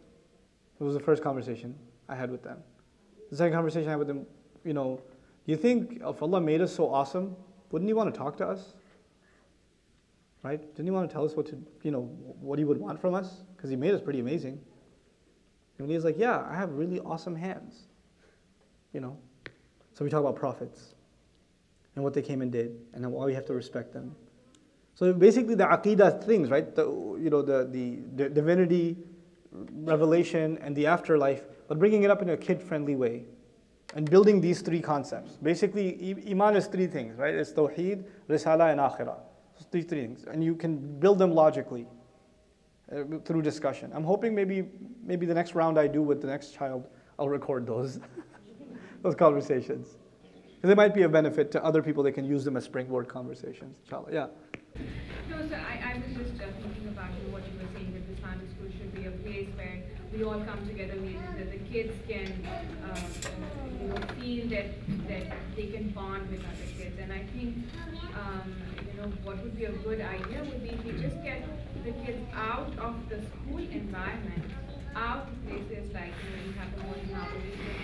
It was the first conversation I had with them. The second conversation I had with them, you know, you think if Allah made us so awesome, wouldn't He want to talk to us? Right? Didn't He want to tell us what to, you know, what He would want from us? Because He made us pretty amazing. And He's like, yeah, I have really awesome hands. You know? So we talk about prophets and what they came and did and why we have to respect them. So basically the aqidah things, right? The divinity, revelation, and the afterlife, but bringing it up in a kid-friendly way and building these 3 concepts. Basically, iman is 3 things, right? It's tawheed, risala, and akhirah. It's 3 things, and you can build them logically through discussion. I'm hoping maybe the next round I do with the next child, I'll record those those conversations. Because it might be of benefit to other people. They can use them as springboard conversations. Inshallah, yeah. No, so I was just thinking about what you were saying, that the Islamic school should be a place where we all come together, that the kids can feel that they can bond with other kids. And I think what would be a good idea would be if we just get the kids out of the school environment, out to places like, you have the morning hour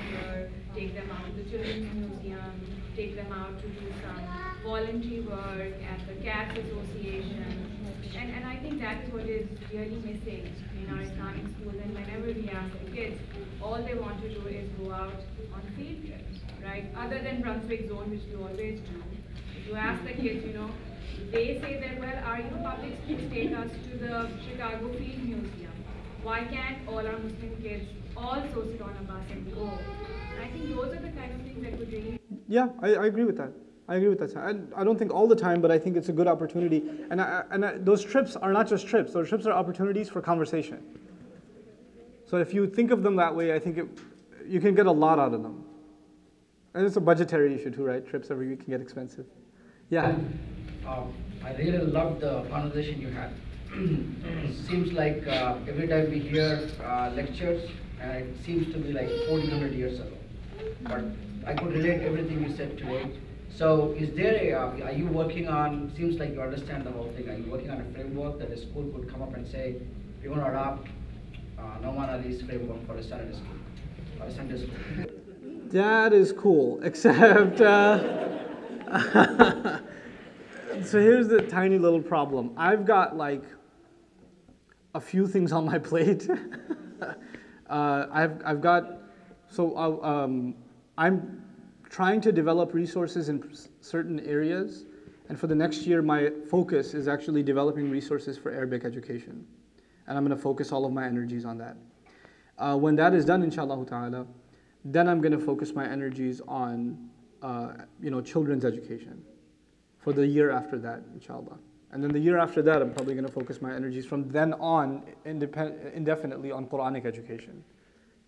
here, take them out to the children's museum, take them out to do some voluntary work at the Cats Association. And I think that is what is really missing in our Islamic schools. And whenever we ask the kids, all they want to do is go out on field trips, right? Other than Brunswick Zone, which we always do. If you ask the kids, they say that, well, our public schools take us to the Chicago Field Museum. Why can't all our Muslim kids also sit on a bus and go? And I think those are the kind of things that would really... Yeah, I agree with that. I agree with that. I don't think all the time, but I think it's a good opportunity. And those trips are not just trips. Those trips are opportunities for conversation. So if you think of them that way, I think you can get a lot out of them. And it's a budgetary issue too, right? Trips every week can get expensive. Yeah. I really loved the conversation you had. Seems like every time we hear lectures, it seems to be like 1400 years ago. But I could relate everything you said today. So is there are you working on, seems like you understand the whole thing, are you working on a framework that a school could come up and say, we want to adopt Nouman Ali's framework for a Saturday school, or a Sunday school? That is cool, except, so here's the tiny little problem. I've got like a few things on my plate. I'm trying to develop resources in certain areas, and for the next year my focus is actually developing resources for Arabic education, and I'm going to focus all of my energies on that. When that is done, inshallah ta'ala, then I'm going to focus my energies on children's education for the year after that, inshallah. And then the year after that, I'm probably going to focus my energies from then on indefinitely on Quranic education,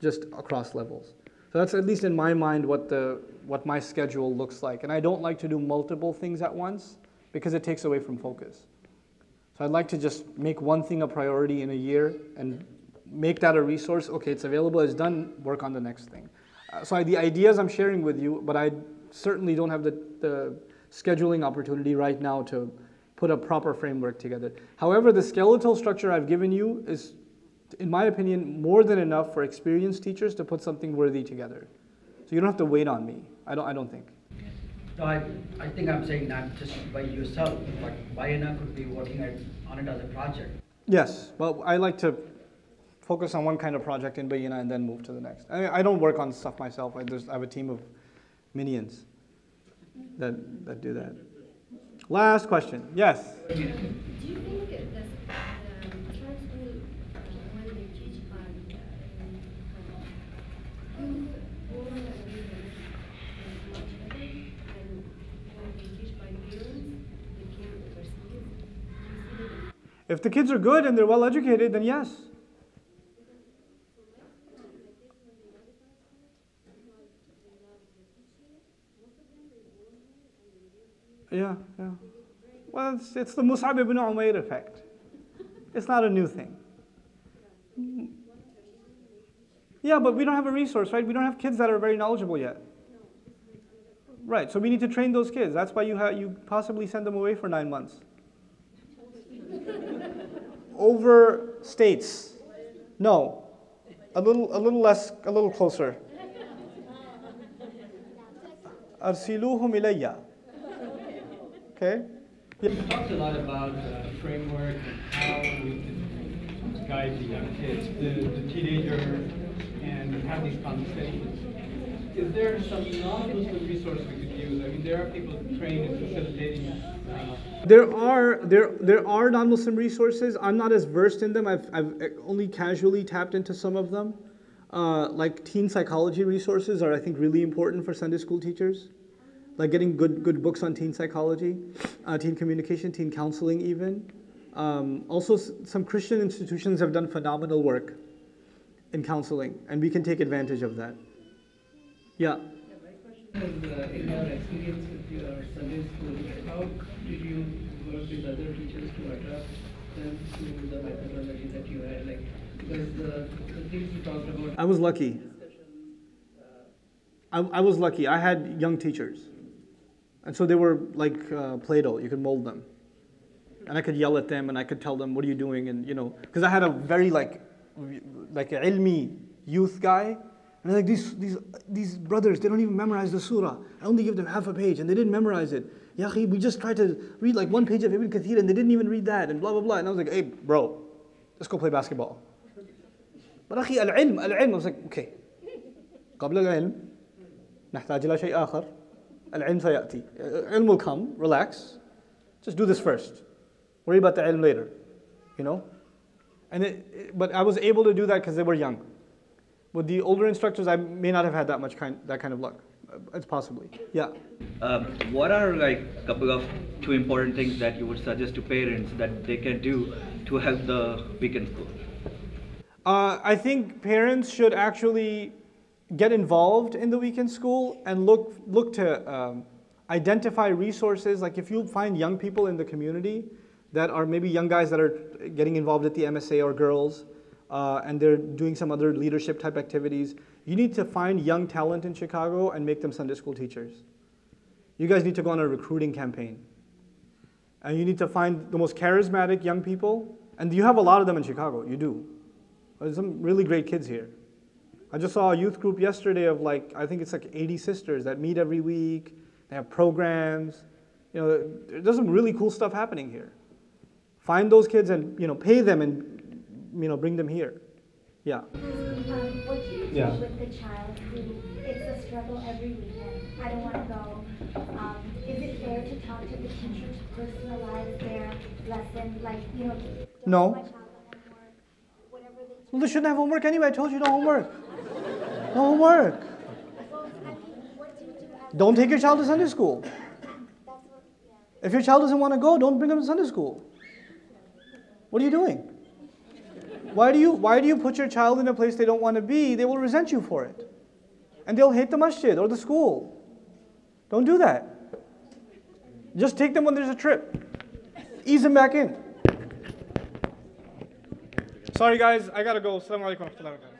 just across levels. So that's at least in my mind what my schedule looks like. And I don't like to do multiple things at once because it takes away from focus. So I'd like to just make one thing a priority in a year and make that a resource. Okay, it's available, it's done, work on the next thing. So the ideas I'm sharing with you, but I certainly don't have the scheduling opportunity right now to put a proper framework together. However, the skeletal structure I've given you is, in my opinion, more than enough for experienced teachers to put something worthy together. So you don't have to wait on me. I don't think. No, I think I'm saying not just by yourself, but Bayyinah could be working on it as a project. Yes, well, I like to focus on one kind of project in Bayyinah and then move to the next. I don't work on stuff myself. I have a team of minions that do that. Last question. Yes? Do you think that the Islamic school, when they teach on youth, born and raised is much better than when they teach by parents, they came overseas? If the kids are good and they're well educated, then yes. Yeah. Well, it's the Mus'ab ibn Umair effect. It's not a new thing. Yeah, but we don't have a resource, right? We don't have kids that are very knowledgeable yet. Right, so we need to train those kids. That's why you possibly send them away for 9 months. Over states. No. A little closer. Arsiluhum ilayya. Okay? You talked a lot about framework and how we can guide the young kids, the teenager, and have these conversations. Is there some non-Muslim resource we could use? I mean, there are people trained in facilitating. There are non-Muslim resources. I'm not as versed in them. I've only casually tapped into some of them. Like teen psychology resources are, I think, really important for Sunday school teachers. Like getting good books on teen psychology, teen communication, teen counseling even. Also, some Christian institutions have done phenomenal work in counseling, and we can take advantage of that. Yeah? My question is, in your experience with your Sunday school, how did you work with other teachers to adapt them to the methodology that you had? Like, because the things you talked about... I was lucky. I was lucky. I had young teachers. And so they were like Play-Doh. You could mold them. And I could yell at them and I could tell them, what are you doing? And because I had a very like ilmi youth guy. And like these brothers, they don't even memorize the surah. I only give them half a page and they didn't memorize it. Ya akhi, we just tried to read like one page of Ibn Kathir and they didn't even read that and blah, blah, blah. And I was like, hey, bro, let's go play basketball. But akhi, al-ilm. I was like, okay. قبل العلم نحتاج إلى شيء آخر. العلم سيأتي. Ilm will come, relax. Just do this first. Worry about the ilm later. But I was able to do that because they were young. With the older instructors, I may not have had that kind of luck. it's possibly. Yeah. What are like couple of two important things that you would suggest to parents that they can do to help the weekend school? I think parents should actually get involved in the weekend school and look to identify resources. Like if you find young people in the community that are maybe young guys that are getting involved at the MSA or girls, and they're doing some other leadership type activities, you need to find young talent in Chicago and make them Sunday school teachers. You guys need to go on a recruiting campaign. And you need to find the most charismatic young people, and you have a lot of them in Chicago, you do. There's some really great kids here. I just saw a youth group yesterday of like, I think it's like 80 sisters that meet every week. They have programs. You know, there's some really cool stuff happening here. Find those kids and, you know, pay them and, you know, bring them here. Yeah. What do you do with the child who it's a struggle every weekend? I don't want to go. Is it fair to talk to the teacher to personalize their lesson? Like, you know, No. my child on homework, whatever they Well, they shouldn't have homework anyway. I told you no homework. No homework. Well, I mean, what do you do as Don't take your child to Sunday school. that's what, yeah. If your child doesn't want to go, don't bring them to Sunday school. What are you doing? Why do you put your child in a place they don't want to be? They will resent you for it. And they'll hate the masjid or the school. Don't do that. Just take them when there's a trip. Ease them back in. Sorry guys, I gotta go. Assalamu alaikum wa rahmatullahi wa barakatuh.